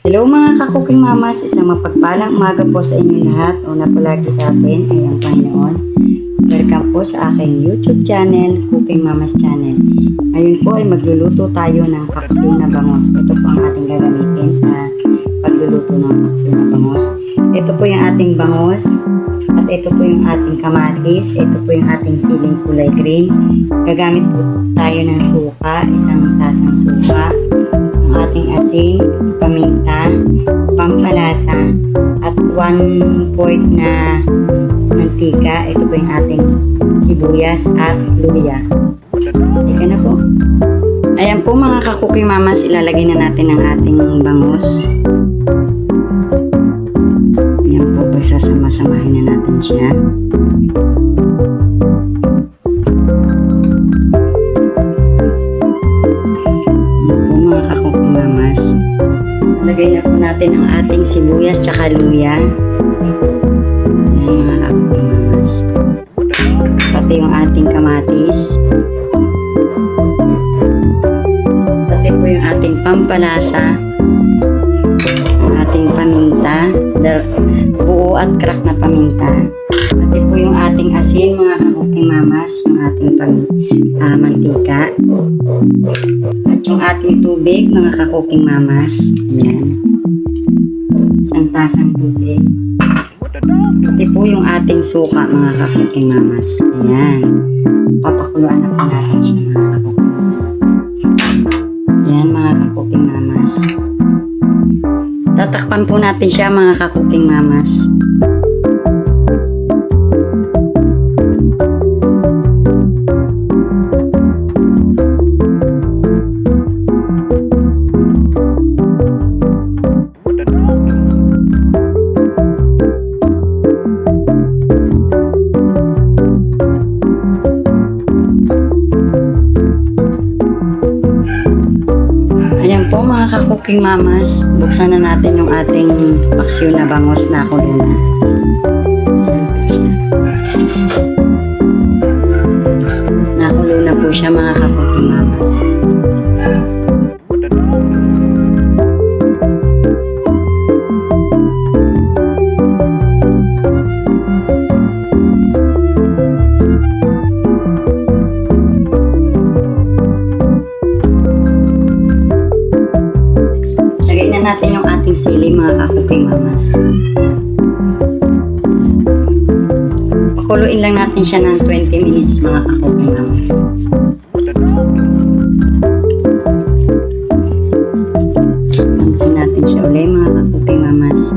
Hello mga ka-cooking mamas, isang mapagpalang umaga po sa inyo lahat. Una po lagi sa atin ay ang Panginoon. Welcome po sa aking YouTube channel, Cooking Mamas Channel. Ngayon po ay magluluto tayo ng paksiw na bangos. Ito po ang ating gagamitin sa pagluluto ng paksiw na bangos. Ito po yung ating bangos at ito po yung ating kamatis. Ito po yung ating siling kulay green. Gagamit po tayo ng suka, isang tasang suka, ating asin, paminta, pampalasa, at 1/4 na mantika. Ito po yung ating sibuyas at luya. Ika na po. Ayan po mga ka-cooking mamas, ilalagay na natin ang ating bangus. Ayan po, pagsasama-samahin na natin siya. Lagay na po natin ang ating sibuyas tsaka luya. Ayan mga ka-cooking mamas. Pati yung ating kamatis. Pati po yung ating pampalasa. Ang ating paminta. Buo at crack na paminta. Pati po yung ating asin mga ka-cooking mamas. Yung ating mantika. At yung ating tubig mga ka-cooking mamas. Ayan. Isang tasang tubig. Pati po yung ating suka mga ka-cooking mamas. Ayan. Papakuluan na po natin siya mga ka-cooking mamas. Ayan mga ka-cooking mamas. Tatakpan po natin siya mga ka-cooking mamas. Ayan po mga ka-cooking mamas, buksan na natin yung ating paksiw na bangos na kulo na. Nakulo na po siya mga ka-cooking mamas. Lagay na natin yung ating sili mga ka-cooking mamas. Pakuluin lang natin siya ng 20 minutes mga ka-cooking mamas. Pantin natin siya ulit mga ka-cooking mamas.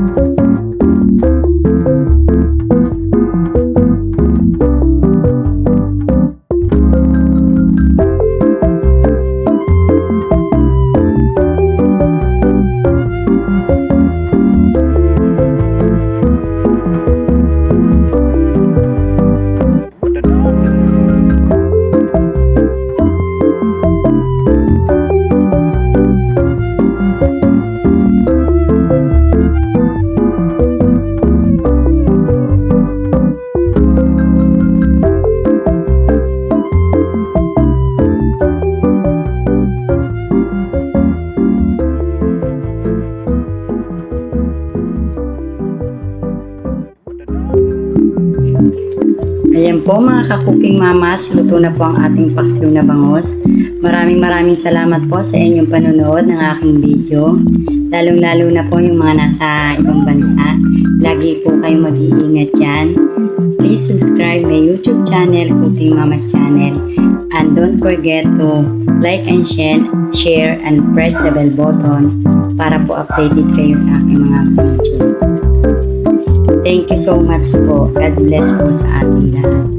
Ayan po mga ka-cooking mamas, luto na po ang ating paksiw na bangos. Maraming salamat po sa inyong panonood ng aking video. Lalong-lalo na po yung mga nasa ibang bansa. Lagi po kayong mag-iingat dyan. Please subscribe my YouTube channel, Cooking Mamas Channel. And don't forget to like and share and press the bell button para po updated kayo sa aking mga video. Thank you so much po. God bless po sa ating lahat.